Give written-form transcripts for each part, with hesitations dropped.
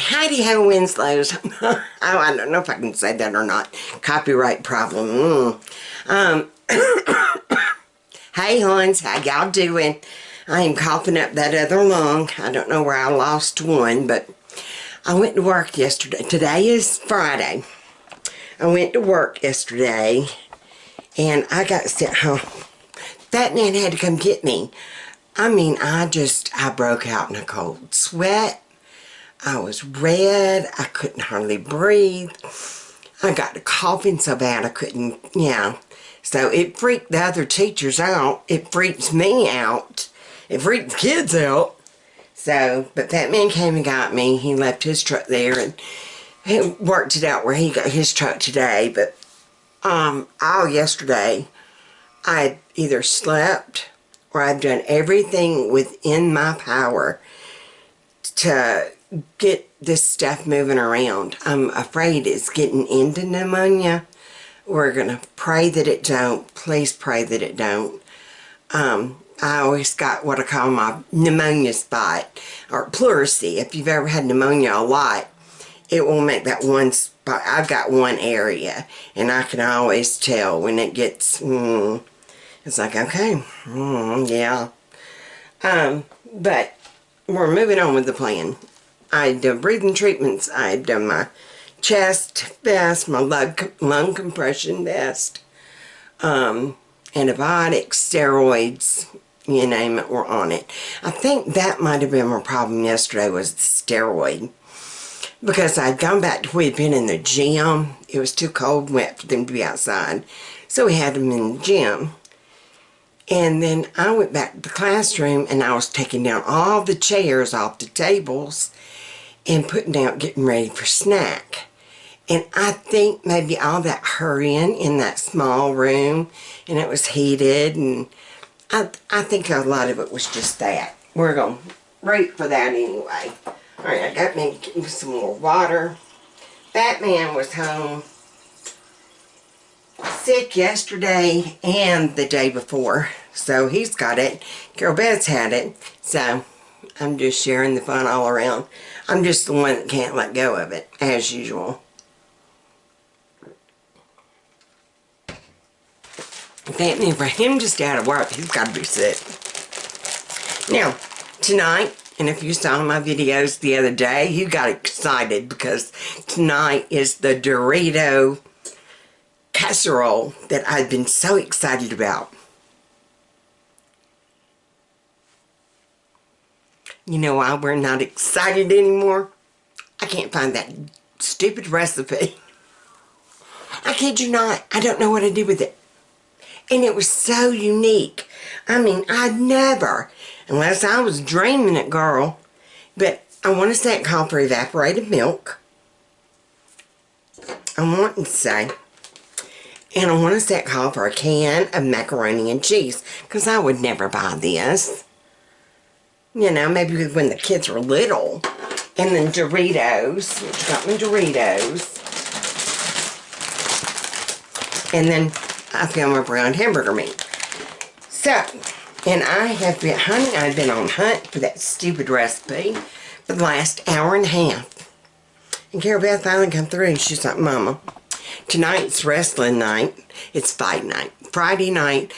Heidi Ho Winslows. Oh, I don't know if I can say that or not. Copyright problem. Hey, Hans, how y'all doing? I am coughing up that other lung. I don't know where I lost one, but I went to work yesterday. Today is Friday. I went to work yesterday, and I got sent home. FATMAN had to come get me. I mean, I broke out in a cold sweat. I was red. I couldn't hardly breathe. I got to coughing so bad I couldn't, So it freaked the other teachers out. It freaks me out. It freaked the kids out. So, but FATMAN came and got me. He left his truck there and he worked it out where he got his truck today. But all yesterday, I had either slept or I've done everything within my power to get this stuff moving around. I'm afraid it's getting into pneumonia. We're going to pray that it don't. Please pray that it don't. I always got what I call my pneumonia spot, or pleurisy. If you've ever had pneumonia a lot, it will make that one spot. I've got one area, and I can always tell when it gets, it's like, okay, yeah. But we're moving on with the plan. I've done breathing treatments. I've done my chest vest, my lung compression vest, antibiotics, steroids, you name it, were on it. I think that might have been my problem yesterday, was the steroid. Because I'd gone back to where we'd been in the gym. It was too cold and wet for them to be outside. So we had them in the gym. And then I went back to the classroom and I was taking down all the chairs off the tables and putting out, getting ready for snack. And I think maybe all that hurrying in that small room, and it was heated, and I think a lot of it was just that. We're going to root for that anyway. Alright, I got me some more water. FATMAN was home sick yesterday and the day before, so he's got it. Carol Beth's had it, so I'm just sharing the fun all around. I'm just the one that can't let go of it, as usual. FATMAN, for him just out of work, he's got to be sick. Now, tonight, and if you saw my videos the other day, you got excited because tonight is the Dorito casserole that I've been so excited about. You know why we're not excited anymore? I can't find that stupid recipe. I kid you not. I don't know what I did with it. And it was so unique. I mean, I'd never, unless I was dreaming it, girl. But I want to say it called for evaporated milk. I'm wanting to say. And I want to say it called for a can of macaroni and cheese. Because I would never buy this. You know, maybe when the kids were little. And then Doritos, which got me Doritos. And then I found my brown hamburger meat. So, and I have been, honey, I've been on hunt for that stupid recipe for the last hour and a half. And Carol Beth finally come through and she's like, Mama, tonight's wrestling night. It's fight night. Friday night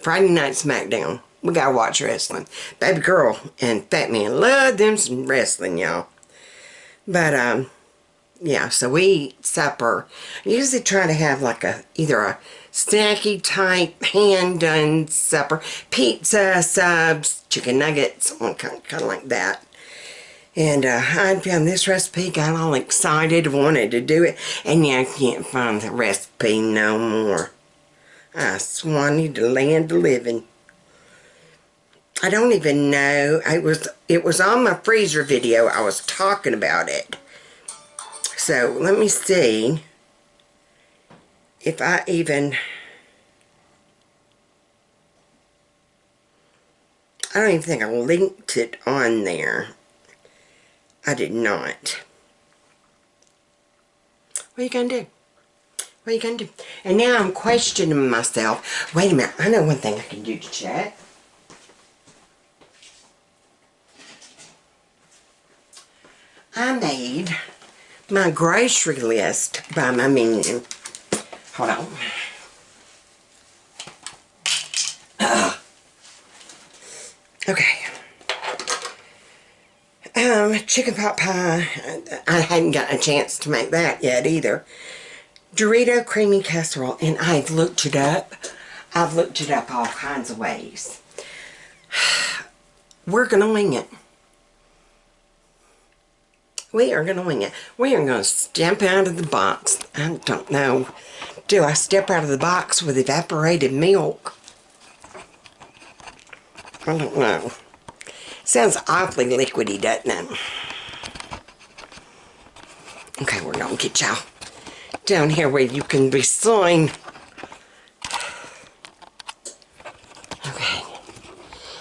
SmackDown. We gotta watch wrestling. Baby girl and FATMAN love them some wrestling, y'all. But, yeah, so we eat supper. I usually try to have like either a snacky type hand-done supper. Pizza, subs, chicken nuggets, kind of like that. And I found this recipe, got all excited, wanted to do it. And yeah, I can't find the recipe no more. I swanny to land of living. I don't even know. It was on my freezer video. I was talking about it. So let me see if I even, I don't even think I linked it on there. I did not. What are you going to do? What are you going to do? And now I'm questioning myself. Wait a minute. I know one thing I can do to chat. I made my grocery list by my menu. Hold on. Okay. Chicken pot pie. I hadn't gotten a chance to make that yet either. Dorito creamy casserole, and I've looked it up. I've looked it up all kinds of ways. We're going to wing it. We are going to wing it. We are going to step out of the box. I don't know. Do I step out of the box with evaporated milk? I don't know. Sounds awfully liquidy, doesn't it? Okay, we're going to get y'all down here where you can be seen. Okay.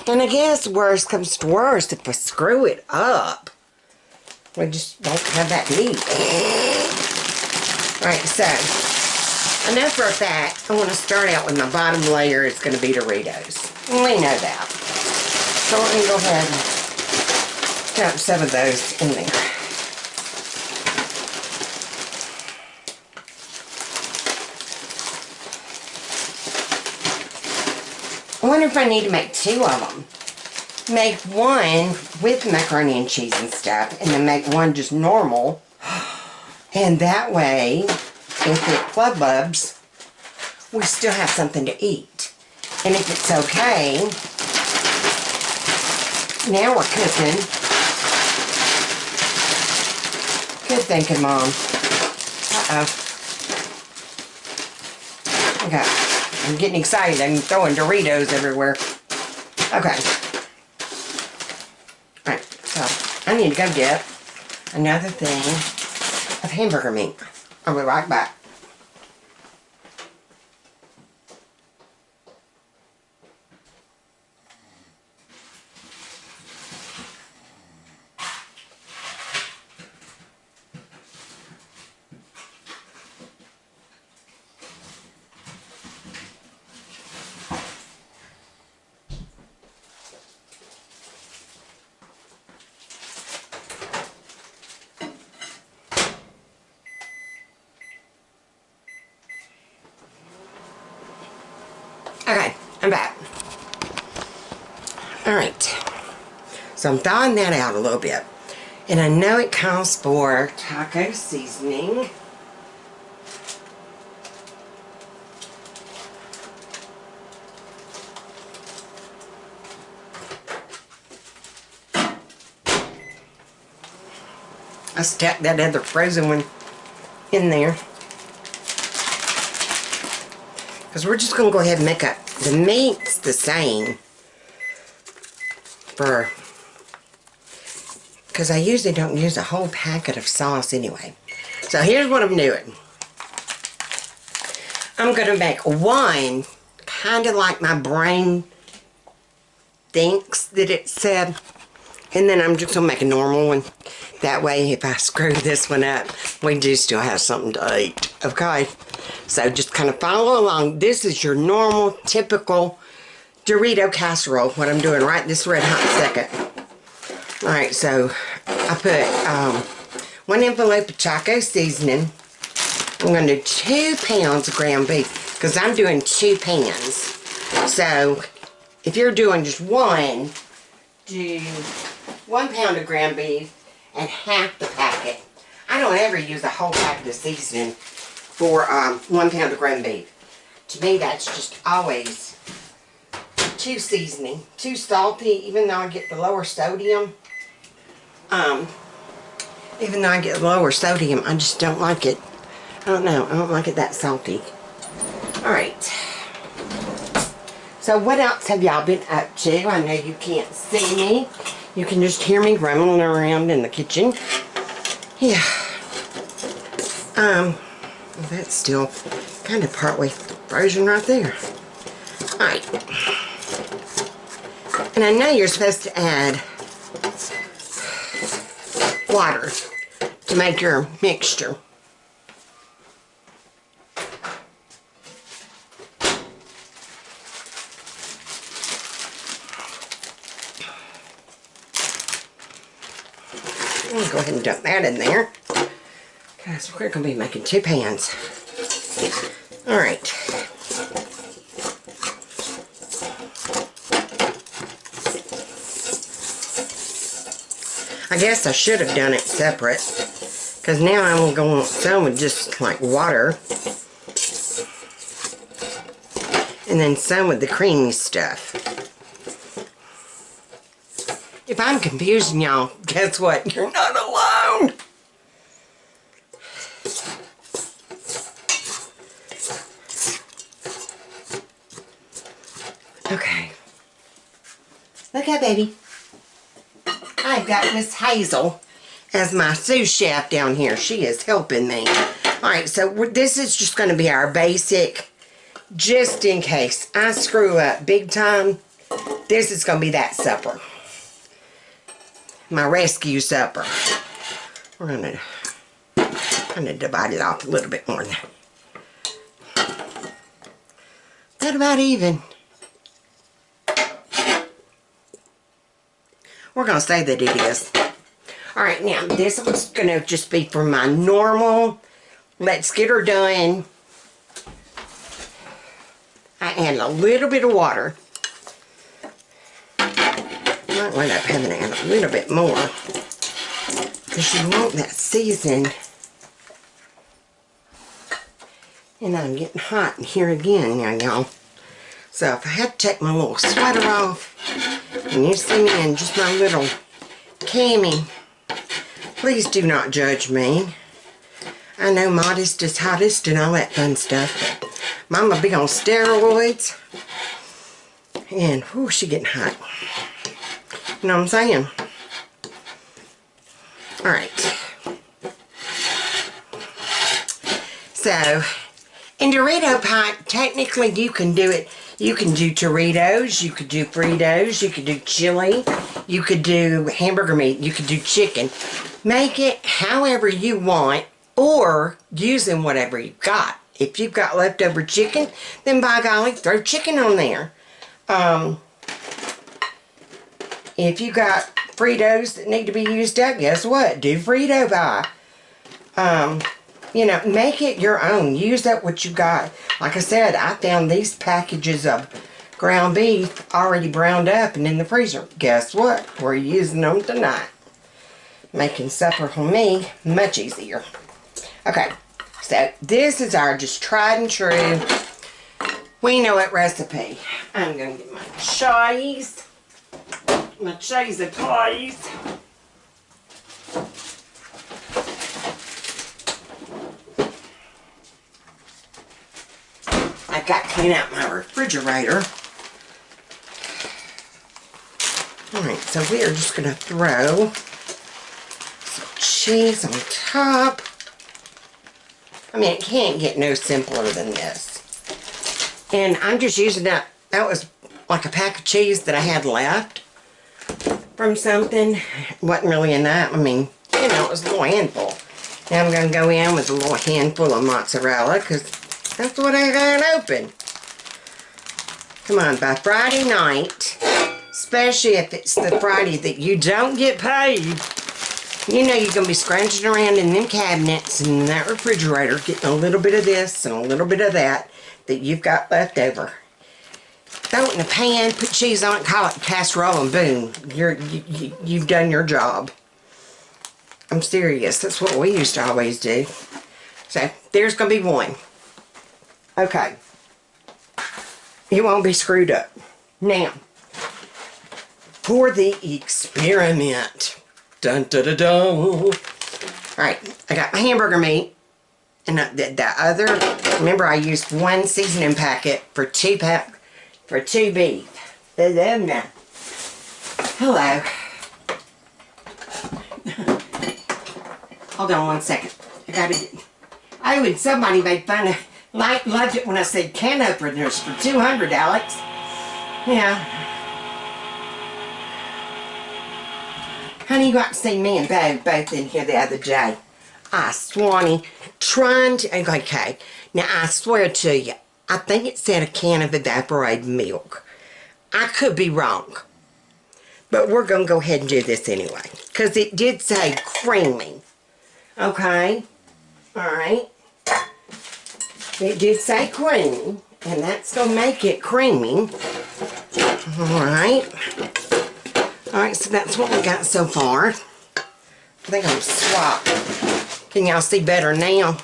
And I guess worst comes to worst, if I screw it up, we just don't have that meat. Alright, so, I know for a fact, I want to start out with my bottom layer is going to be Doritos. We know that. So let me go ahead and dump some of those in there. I wonder if I need to make two of them. Make one with macaroni and cheese and stuff, and then make one just normal. And that way, if it flubs, we still have something to eat. And if it's okay, now we're cooking. Good thinking, Mom. Uh-oh. Okay. I'm getting excited. I'm throwing Doritos everywhere. Okay. Alright, so I need to go get another thing of hamburger meat. I'll be right back. Okay, I'm back. Alright. So I'm thawing that out a little bit. And I know it calls for taco seasoning. I stuck that other frozen one in there. Because we're just going to go ahead and make up. The meat's the same. Because I usually don't use a whole packet of sauce anyway. So here's what I'm doing. I'm going to make one kind of like my brain thinks that it said. And then I'm just going to make a normal one. That way, if I screw this one up, we do still have something to eat. Okay? So just kind of follow along. This is your normal, typical Dorito casserole. What I'm doing right this red hot second. Alright, so I put 1 envelope of taco seasoning. I'm going to do 2 pounds of ground beef. Because I'm doing 2 pans. So, if you're doing just one, do 1 pound of ground beef and half the packet. I don't ever use a whole packet of seasoning for 1 pound of ground beef. To me, that's just always too seasoning, too salty, even though I get the lower sodium. I just don't like it. I don't know, I don't like it that salty. Alright. So what else have y'all been up to? I know you can't see me. You can just hear me rumbling around in the kitchen. Yeah. That's still kind of partway frozen right there. Alright. And I know you're supposed to add water to make your mixture. I'm going to go ahead and dump that in there. Because we're going to be making 2 pans. Alright. I guess I should have done it separate. Because now I'm going to want some with just like water. And then some with the creamy stuff. If I'm confusing y'all, guess what? You're not alone! Okay. Look at baby. I've got Miss Hazel as my sous chef down here. She is helping me. Alright, so this is just going to be our basic, just in case I screw up big time. This is going to be that supper. My rescue supper. We're going to divide it off a little bit more now. That about even. We're going to say that it is. Alright, now this is going to just be for my normal, let's get her done. I add a little bit of water. I might wind up having to add a little bit more. Because you want that seasoned. And I'm getting hot in here again now, y'all. So if I had to take my little sweater off, and you see me in just my little cami, please do not judge me. I know modest is hottest and all that fun stuff, but Mama big on steroids. And, whoo, she getting hot. You know what I'm saying? Alright. So, in Dorito pie, technically you can do it. You can do Doritos, you could do Fritos, you could do chili, you could do hamburger meat, you could do chicken. Make it however you want, or using whatever you've got. If you've got leftover chicken, then by golly, throw chicken on there. If you got Fritos that need to be used up, guess what? Do Frito pie. You know, make it your own. Use up what you got. Like I said, I found these packages of ground beef already browned up and in the freezer. Guess what? We're using them tonight. Making supper for me much easier. Okay, so this is our just tried and true, we know it recipe. I'm going to get my cheese. My cheese, please. I've got to clean out my refrigerator. Alright, so we are just going to throw some cheese on top. I mean, it can't get no simpler than this. And I'm just using that was like a pack of cheese that I had left from something. It wasn't really enough. I mean, you know, it was a little handful. Now I'm going to go in with a little handful of mozzarella because that's what I got open. Come on, by Friday night, especially if it's the Friday that you don't get paid, you know you're going to be scrounging around in them cabinets and in that refrigerator getting a little bit of this and a little bit of that you've got left over. Throw it in a pan, put cheese on it, call it casserole, and boom, you've done your job. I'm serious. That's what we used to always do. So, there's going to be one. Okay. You won't be screwed up. Now, for the experiment. Dun dun dun dun. Alright, I got my hamburger meat. And the other, remember I used one seasoning packet for two beef. Hello. Hold on one second. I gotta get, oh, and somebody made fun of, loved it when I said can openers for $200, Alex. Yeah. Honey, you got to see me and Bo both in here the other day. I swanny, trying to, okay, now I swear to you, I think it said a can of evaporated milk. I could be wrong. But we're going to go ahead and do this anyway. Because it did say creamy. Okay? Alright. It did say creamy. And that's going to make it creamy. Alright. Alright, so that's what we got so far. I think I'm going to swap. Can y'all see better now?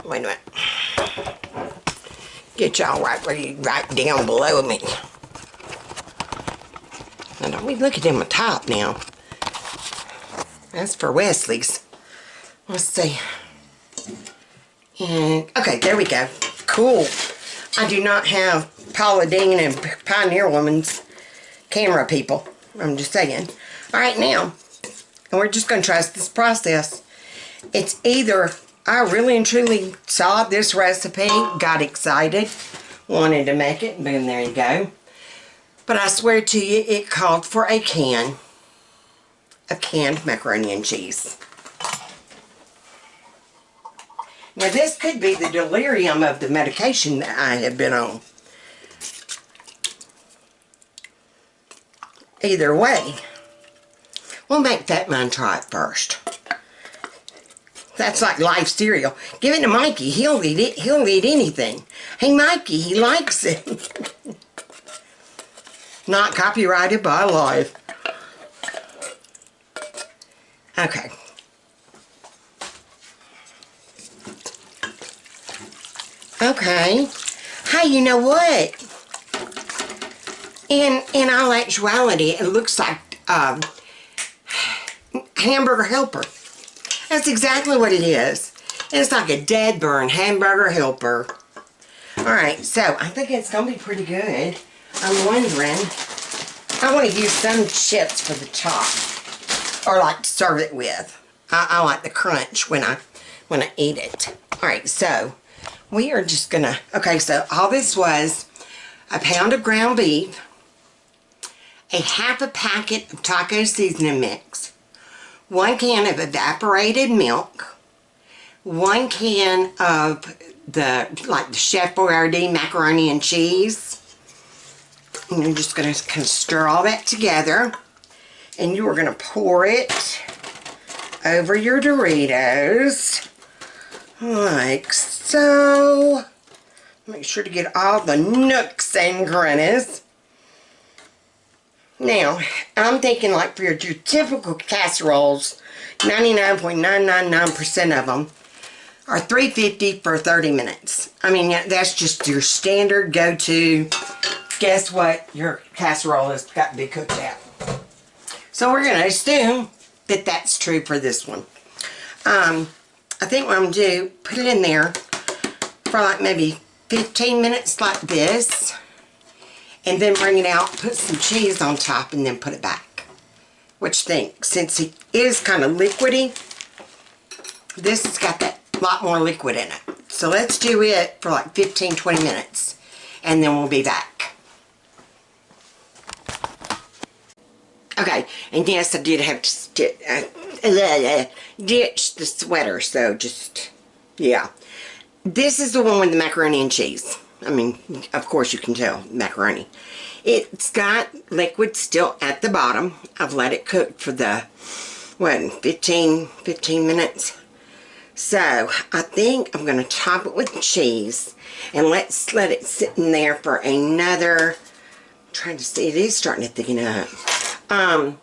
Wait a minute. Get y'all right down below me. Now don't we look at them on top now. That's for Wesley's. Let's see. And okay, there we go. Cool. I do not have Paula Dean and Pioneer Woman's camera people. I'm just saying. Alright, now, and we're just going to trust this process. It's either I really and truly saw this recipe, got excited, wanted to make it, boom, there you go. But I swear to you, it called for a can of canned macaroni and cheese. Now this could be the delirium of the medication that I have been on. Either way, we'll make FATMAN try it first. That's like life cereal. Give it to Mikey. He'll eat it. He'll eat anything. Hey, Mikey, he likes it. Not copyrighted by Life. Okay. Okay. Hey, you know what? In all actuality, it looks like hamburger helper. That's exactly what it is. It's like a dead burn hamburger helper. Alright, so I think it's going to be pretty good. I'm wondering, I want to use some chips for the top. Or like to serve it with. I like the crunch when I eat it. Alright, so we are just going to, okay, so all this was a pound of ground beef, a half a packet of taco seasoning mix, 1 can of evaporated milk, 1 can of the Chef Boyardee macaroni and cheese. And you're just going to kind of stir all that together. And you are going to pour it over your Doritos. Like so. Make sure to get all the nooks and crannies. Now, I'm thinking like for your typical casseroles, 99.999% of them are $3.50 for 30 minutes. I mean, that's just your standard go-to. Guess what? Your casserole has got to be cooked out. So we're going to assume that that's true for this one. I think what I'm going to do, put it in there for like maybe 15 minutes like this. And then bring it out, put some cheese on top, and then put it back. What you think? Since it is kind of liquidy, this has got that lot more liquid in it. So let's do it for like 15-20 minutes. And then we'll be back. Okay, and yes, I did have to ditch the sweater, so just, yeah. This is the one with the macaroni and cheese. I mean, of course you can tell, macaroni. It's got liquid still at the bottom. I've let it cook for the, what, 15 minutes. So, I think I'm going to top it with cheese. And let's let it sit in there for another, I'm trying to see, it is starting to thicken up. We're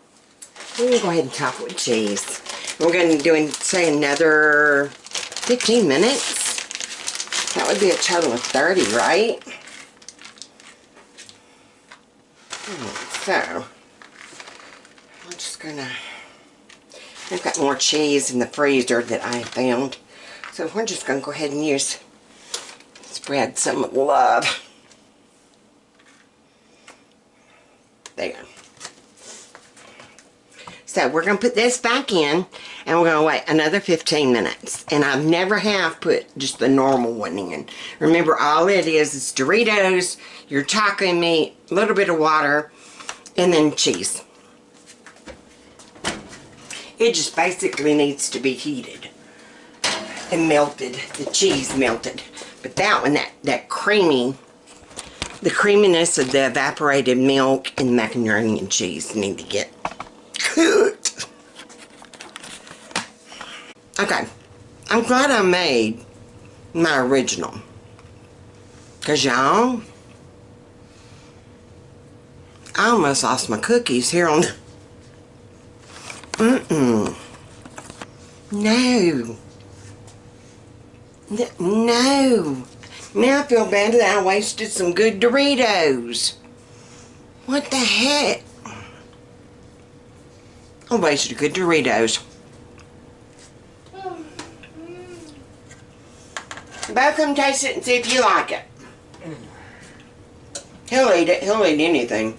going to go ahead and top it with cheese. We're going to do, say, another 15 minutes. That would be a total of 30, right? So, I'm just gonna, I've got more cheese in the freezer that I found. So we're just gonna go ahead and spread some love. There. So we're going to put this back in, and we're going to wait another 15 minutes. And I never have put just the normal one in. Remember, all it is Doritos, your taco meat, a little bit of water, and then cheese. It just basically needs to be heated and melted, the cheese melted. But that one, that creamy The creaminess of the evaporated milk and macaroni and cheese need to get cooked. Okay, I'm glad I made my original. Because y'all, I almost lost my cookies here on the... No. No. Now I feel bad that I wasted some good Doritos. What the heck? I wasted good Doritos. Both come taste it and see if you like it. He'll eat it. He'll eat anything.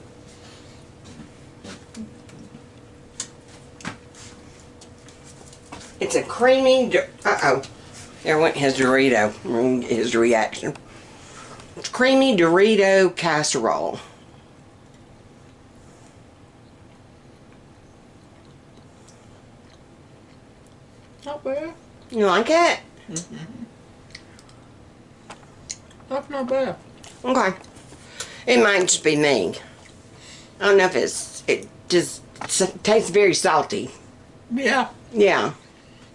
It's a creamy... Uh-oh. There went his Dorito. His reaction. It's creamy Dorito casserole. Not bad. You like it? Mm-hmm. That's not bad. Okay. It might just be me. I don't know if it just tastes very salty. Yeah. Yeah.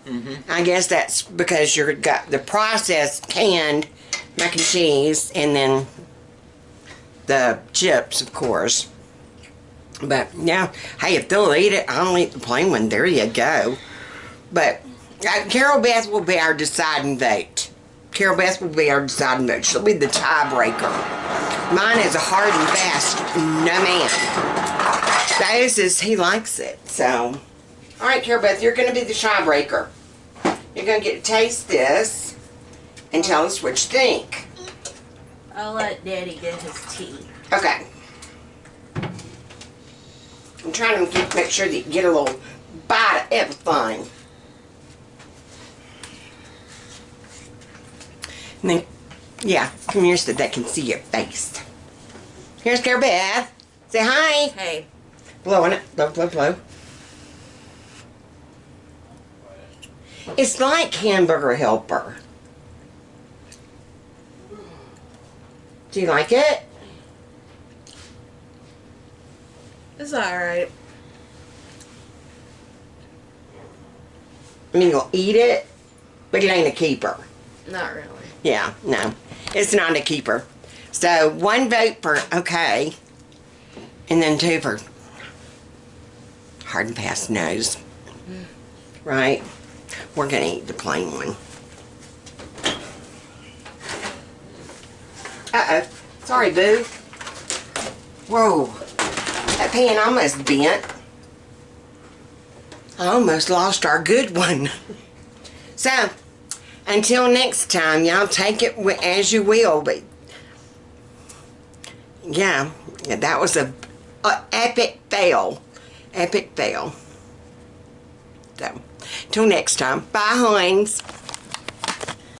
Mm-hmm. I guess that's because you've got the processed canned mac and cheese and then the chips, of course. But yeah, hey, if they'll eat it, I'll eat the plain one. There you go. But Carol Beth will be our deciding vote. Carol Beth will be our deciding vote. She'll be the tiebreaker. Mine is a hard and fast no man. Those is he likes it. So, all right, Carol Beth, you're going to be the tiebreaker. You're going to get to taste this and tell us what you think. I'll let Daddy get his tea. Okay. I'm trying to make sure that you get a little bite of everything. And then, yeah, come here so they can see your face. Here's Carol Beth. Say hi. Hey. Blow on it. Blow, blow, blow. It's like Hamburger Helper. Do you like it? It's alright. I mean, you'll eat it, but it ain't a keeper. Not really. Yeah, no. It's not a keeper. So, 1 vote for okay, and then 2 for hard and fast nose. Right? We're going to eat the plain one. Uh-oh. Sorry, boo. Whoa. That pan almost bent. I almost lost our good one. So, until next time, y'all take it as you will. But, yeah, that was a epic fail. Epic fail. So, till next time. Bye, Heinz.